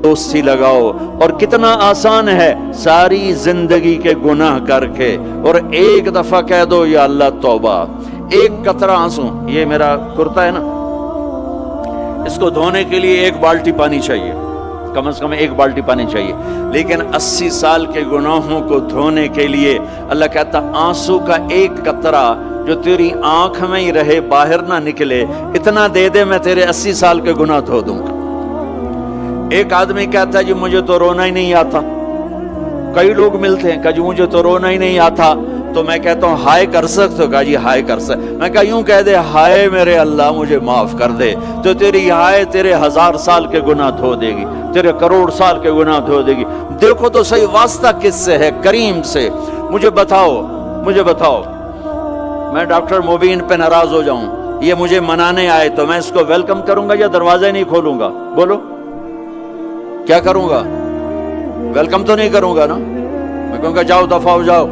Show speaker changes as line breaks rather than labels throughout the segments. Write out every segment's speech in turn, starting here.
دوستی لگاؤ. اور کتنا آسان ہے ساری زندگی کے گناہ کر کے اور ایک دفعہ کہہ دو یا اللہ توبہ. ایک قطرہ آنسو، یہ میرا کرتا ہے نا، اس کو دھونے کے لیے ایک بالٹی پانی چاہیے، کم از کم ایک بالٹی پانی چاہیے. لیکن 80 سال کے گناہوں کو دھونے کے لیے اللہ کہتا آنسو کا ایک قطرہ جو تیری آنکھ میں ہی رہے، باہر نہ نکلے، اتنا دے دے میں تیرے 80 سال کے گناہ دھو دوں گا. ایک آدمی کہتا ہے جی مجھے تو رونا ہی نہیں آتا. کئی لوگ ملتے ہیں کہ جی مجھے تو رونا ہی نہیں آتا. تو میں کہتا ہوں ہائے کر سکتے ہو؟ کہا جی ہائے کر سکتے. میں کہا یوں کہہ دے ہائے میرے اللہ مجھے معاف کر دے، تو تیری ہائے تیرے 1000 سال کے گناہ دھو دے گی، تیرے کروڑ سال کے گناہ دھو دے گی. دیکھو تو صحیح واسطہ کس سے ہے؟ کریم سے. مجھے بتاؤ میں ڈاکٹر مبین پہ ناراض ہو جاؤں، یہ مجھے منانے آئے تو میں اس کو ویلکم کروں گا یا دروازے نہیں کھولوں گا؟ بولو کیا کروں گا؟ ویلکم تو نہیں کروں گا نا. میں کہوں گا جاؤ دفعہ ہو جاؤ،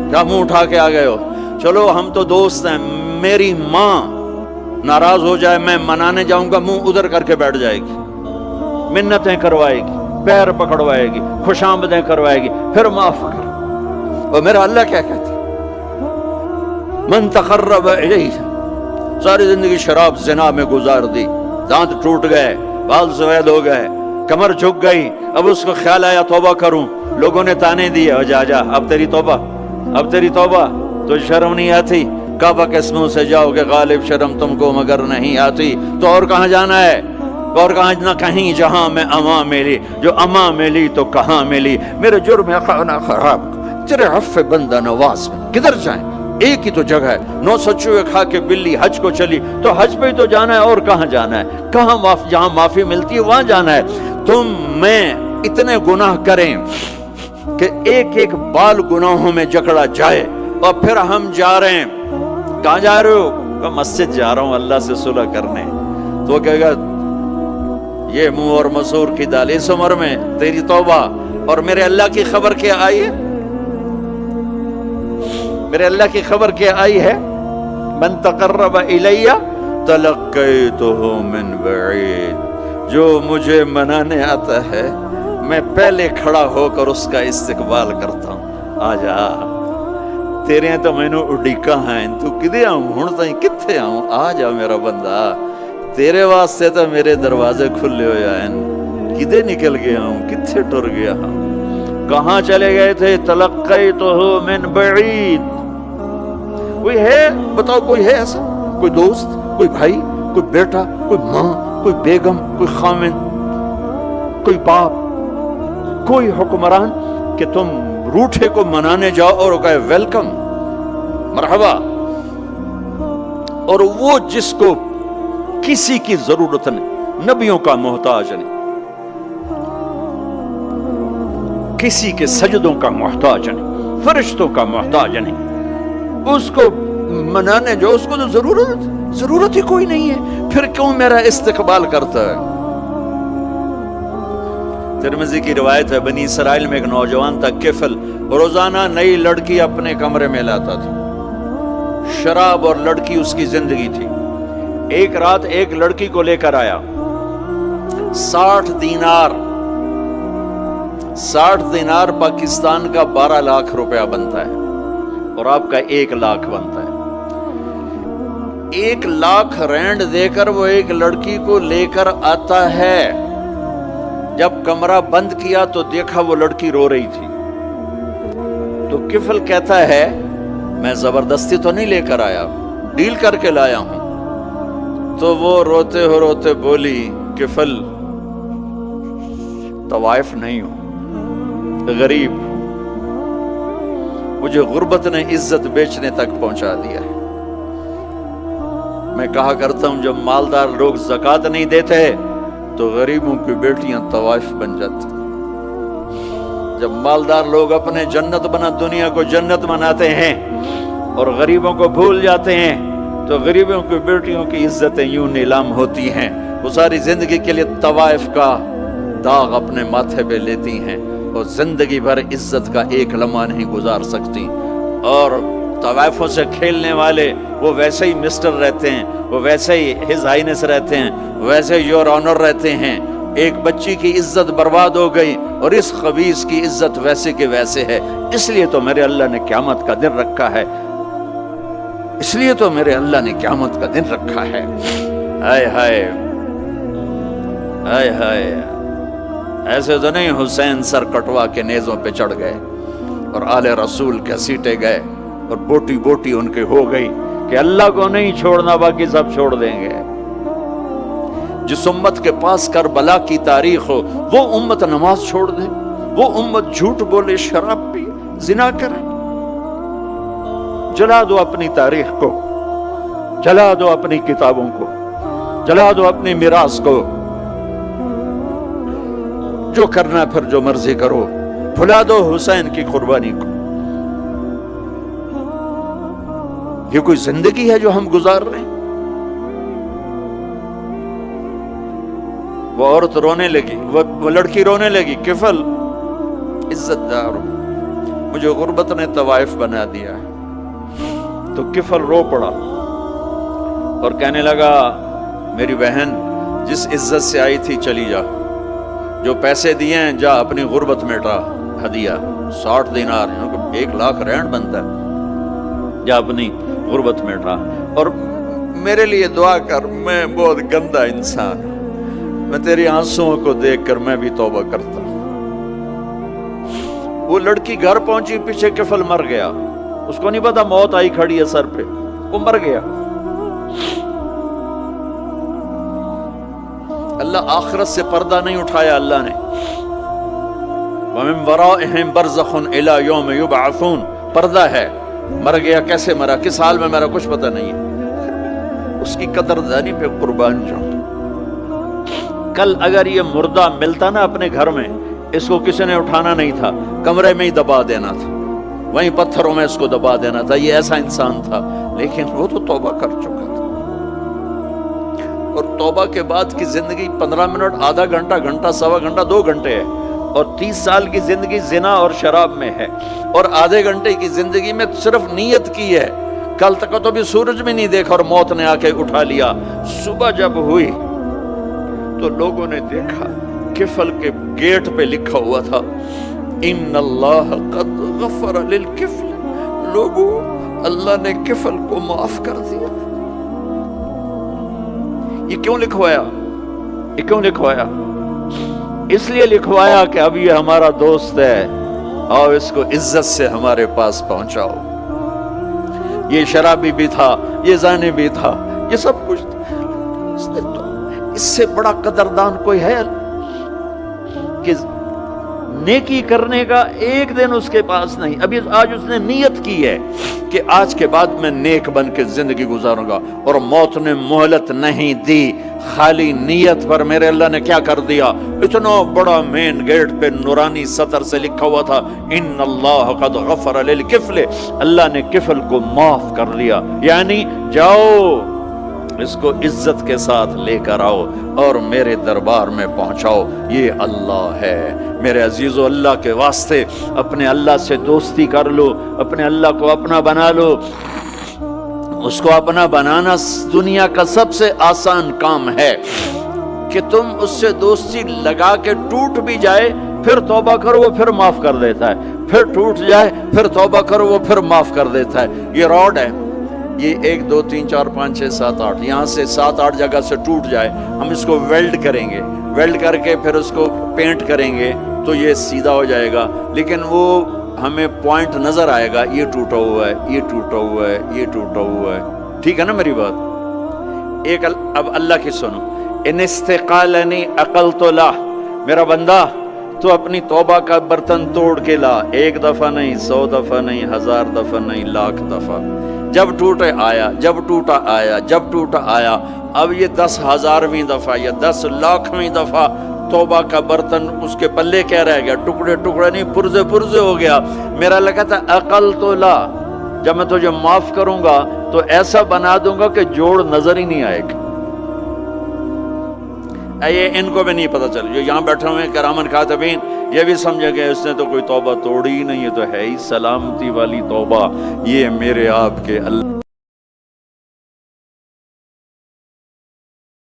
کیا منہ اٹھا کے آ گئے ہو؟ چلو ہم تو دوست ہیں. میری ماں ناراض ہو جائے میں منانے جاؤں گا، منہ ادھر کر کے بیٹھ جائے گی، منتیں کروائے گی، پیر پکڑوائے گی، خوش آمدیں کروائے گی، پھر معاف کر. اور میرا اللہ کیا کہتا ہے؟ من تقرب الیہ، ساری زندگی شراب زنا میں گزار دی، دانت ٹوٹ گئے، بال سفید ہو گئے، کمر جھک گئی. اب اس کو خیال آیا توبہ کروں، لوگوں نے تانے دیے جا اب تیری توبہ تو شرم نہیں آتی؟ کعبہ کے منہ سے جاؤ کہ غالب شرم تم کو مگر نہیں آتی. تو اور کہاں جانا ہے؟ اور کہاں نہ کہیں جہاں میں اما ملی، جو اما ملی تو کہاں ملی. میرے جرم خانہ خراب تیرے عفو بندہ نواز میں کدھر جائیں؟ ایک ہی تو جگہ ہے. 9 سچوے کھا کے بلی حج کو چلی، تو حج پہ ہی تو جانا ہے، اور کہاں جانا ہے؟ کہاں جہاں معافی ملتی ہے وہاں جانا ہے. تم میں اتنے گناہ کریں کہ ایک ایک بال گناہوں میں جکڑا جائے، اور پھر ہم جا رہے ہیں. کہاں جا رہے ہو؟ کہ مسجد جا رہا ہوں اللہ سے صلح کرنے. تو وہ کہے گا یہ منہ اور مسور کی دال، اس عمر میں تیری توبہ. اور میرے اللہ کی خبر کیا آئی ہے؟ میرے اللہ کی خبر کیا آئی ہے؟ من تقرب الی تلقیتہ من بعید، جو مجھے منانے آتا ہے میں پہلے کھڑا ہو کر اس کا استقبال کرتا ہوں. آ جا تیرے تو مینوں اڈیکا ہیں، تو کدے آؤں ہن تائیں کتھے آؤں؟ آ جا میرا بندہ، تیرے واسطے تو میرے دروازے کھلے ہوئے ہیں. کدے نکل گیا ہوں، کتھے ٹر گیا ہوں، کہاں چلے گئے تھے؟ تلقیتہ من بعید. کوئی ہے بتاؤ، کوئی ہے ایسا؟ کوئی دوست، کوئی بھائی، کوئی بیٹا، کوئی ماں، کوئی بیگم، کوئی خامن، کوئی باپ، کوئی حکمران کہ تم روٹھے کو منانے جاؤ اور کہے ویلکم مرحبا؟ اور وہ جس کو کسی کی ضرورت نہیں، نبیوں کا محتاج نہیں، کسی کے سجدوں کا محتاج نہیں، فرشتوں کا محتاج نہیں، اس کو منانے جو اس کو تو ضرورت ہی کوئی نہیں ہے، پھر کیوں میرا استقبال کرتا ہے؟ ترمذی کی روایت ہے، بنی اسرائیل میں ایک نوجوان تھا کفل، روزانہ نئی لڑکی اپنے کمرے میں لاتا تھا. شراب اور لڑکی اس کی زندگی تھی. ایک رات ایک لڑکی کو لے کر آیا، 60 دینار پاکستان کا 12 لاکھ روپیہ بنتا ہے، اور آپ کا 1 لاکھ بنتا ہے. 1 لاکھ رینڈ دے کر وہ ایک لڑکی کو لے کر آتا ہے. جب کمرہ بند کیا تو دیکھا وہ لڑکی رو رہی تھی. تو کفل کہتا ہے میں زبردستی تو نہیں لے کر آیا، ڈیل کر کے لایا ہوں. تو وہ روتے بولی کفل طوائف نہیں ہوں، غریب، مجھے غربت نے عزت بیچنے تک پہنچا دیا ہے. میں کہا کرتا ہوں جب مالدار لوگ زکوٰۃ نہیں دیتے تو غریبوں کی بیٹیاں طوائف بن جاتی. جب مالدار لوگ اپنے جنت بنا دنیا کو جنت بناتے ہیں اور غریبوں کو بھول جاتے ہیں تو غریبوں کی بیٹیوں کی عزتیں یوں نیلام ہوتی ہیں. وہ ساری زندگی کے لیے طوائف کا داغ اپنے ماتھے پہ لیتی ہیں اور زندگی بھر عزت کا ایک لمحہ نہیں گزار سکتی. اور طوائفوں سے کھیلنے والے وہ ویسے ہی مسٹر رہتے ہیں، وہ ویسے ہی ہز ہائنس رہتے ہیں، ویسے یور آنر رہتے ہیں، ایک بچی کی عزت برباد ہو گئی اور اس خبیث کی عزت ویسے کے ویسے ہے. اس لیے تو میرے اللہ نے قیامت کا دن رکھا ہے. اس لیے تو میرے اللہ نے قیامت کا دن رکھا ہے. ہائے ہائے ہائے ہائے. ایسے تو نہیں حسین سر کٹوا کے نیزوں پہ چڑھ گئے اور آل رسول گھسیٹے گئے اور بوٹی بوٹی ان کے ہو گئی کہ اللہ کو نہیں چھوڑنا باقی سب چھوڑ دیں گے. جس امت کے پاس کربلا کی تاریخ ہو وہ امت نماز چھوڑ دے, وہ امت جھوٹ بولے, شراب پی, زنا کرے. جلا دو اپنی تاریخ کو, جلا دو اپنی کتابوں کو, جلا دو اپنی میراث کو. جو کرنا پھر جو مرضی کرو, بھلا دو حسین کی قربانی کو. یہ کوئی زندگی ہے جو ہم گزار رہے ہیں؟ وہ عورت رونے لگی, وہ لڑکی رونے لگی, کفل عزت دار ہوں, مجھے غربت نے طوائف بنا دیا ہے. تو کفل رو پڑا اور کہنے لگا میری بہن جس عزت سے آئی تھی چلی جا, جو پیسے دیے ہیں جا اپنی غربت مٹا, ہدیہ 60 دینار 1 لاکھ رینڈ بنتا ہے, جا اپنی غربت مٹا. اور میرے لیے دعا کر, میں بہت گندا انسان ہوں, میں تیری آنسوؤں کو دیکھ کر میں بھی توبہ کرتا ہوں. وہ لڑکی گھر پہنچی, پیچھے کفل مر گیا. اس کو نہیں پتا موت آئی کھڑی ہے سر پہ, وہ مر گیا. اللہ آخرت سے پردہ نہیں اٹھایا اللہ نے. وَمِن وَرَائِهِمْ بَرْزَخٌ إِلَى يَوْمِ يُبْعَثُونَ, پردہ ہے. مر گیا, کیسے مرا, کس حال میں مرا, کچھ پتہ نہیں ہے. اس کی قدردانی پہ قربان جاؤں. کل اگر یہ مردہ ملتا نا اپنے گھر میں, اس کو کسی نے اٹھانا نہیں تھا, کمرے میں ہی دبا دینا تھا, وہیں پتھروں میں اس کو دبا دینا تھا. یہ ایسا انسان تھا, لیکن وہ تو توبہ کر چکا تھا. اور توبہ کے بعد کی زندگی 15 منٹ, آدھا گھنٹہ, گھنٹہ, سوا گھنٹہ, 2 گھنٹے ہے. اور 30 سال کی زندگی زنا اور شراب میں ہے, اور آدھے گھنٹے کی زندگی میں صرف نیت کی ہے. کل تک تو بھی سورج بھی نہیں دیکھا اور موت نے آ کے اٹھا لیا. صبح جب ہوئی تو لوگوں نے دیکھا کفل کے گیٹ پہ لکھا ہوا تھا ان اللہ قد غفر للکفل. لوگوں, اللہ نے کفل کو معاف کر دیا. یہ کیوں لکھوایا؟ یہ کیوں لکھوایا؟ اس لیے لکھوایا کہ اب یہ ہمارا دوست ہے, اور اس کو عزت سے ہمارے پاس پہنچاؤ. یہ شرابی بھی تھا, یہ زانی بھی تھا, یہ سب کچھ تھا. اس سے بڑا قدردان کوئی ہے کہ نیکی کرنے کا ایک دن اس کے پاس نہیں. ابھی آج اس نے نیت کی ہے کہ آج کے بعد میں نیک بن کے زندگی گزاروں گا, اور موت نے مہلت نہیں دی. خالی نیت پر میرے اللہ نے کیا کر دیا, اتنا بڑا مین گیٹ پہ نورانی سطر سے لکھا ہوا تھا ان اللہ قد غفر للکفل. اللہ نے کفل کو معاف کر دیا. یعنی جاؤ اس کو عزت کے ساتھ لے کر آؤ اور میرے دربار میں پہنچاؤ. یہ اللہ ہے. میرے عزیزو, اللہ کے واسطے اپنے اللہ سے دوستی کر لو, اپنے اللہ کو اپنا بنا لو. اس کو اپنا بنانا دنیا کا سب سے آسان کام ہے کہ تم اس سے دوستی لگا کے ٹوٹ بھی جائے, پھر توبہ کرو وہ پھر معاف کر دیتا ہے, پھر ٹوٹ جائے پھر توبہ کرو وہ پھر معاف کر دیتا ہے. یہ راڈ ہے, یہ 1 2 3 4 5 6 7 8, یہاں سے 7 8 جگہ سے ٹوٹ جائے, ہم اس کو ویلڈ کریں گے, ویلڈ کر کے پھر اس کو پینٹ کریں گے تو یہ سیدھا ہو جائے گا. لیکن وہ ہمیں پوائنٹ نظر آئے گا, یہ ٹوٹا ہوا ہے, یہ ٹوٹا ہوا ہے, یہ ٹوٹا ہوا ہے. ٹھیک ہے نا میری بات؟ ایک اب اللہ کی سنو. ان استقالنی عقلت له, میرا بندہ تو اپنی توبہ کا برتن توڑ کے لا. 1 دفعہ نہیں, 100 دفعہ نہیں, 1000 دفعہ نہیں, 1,00,000 دفعہ. جب ٹوٹے آیا, جب ٹوٹا آیا, جب ٹوٹا آیا. اب یہ 10,000ویں دفعہ یا 10,00,000ویں دفعہ توبہ کا برتن اس کے پلے کیا رہ گیا, ٹکڑے ٹکڑے نہیں, پرزے پرزے ہو گیا. میرا لگا تھا عقل تو لا, جب میں تجھے معاف کروں گا تو ایسا بنا دوں گا کہ جوڑ نظر ہی نہیں آئے گا. یہ ان کو بھی نہیں پتا چل, جو یہاں بیٹھے ہوئے کرامن کاتبین, یہ بھی سمجھے گئے اس نے تو کوئی توبہ توڑی ہی نہیں, یہ تو ہے ہی سلامتی والی توبہ. یہ میرے آپ کے اللہ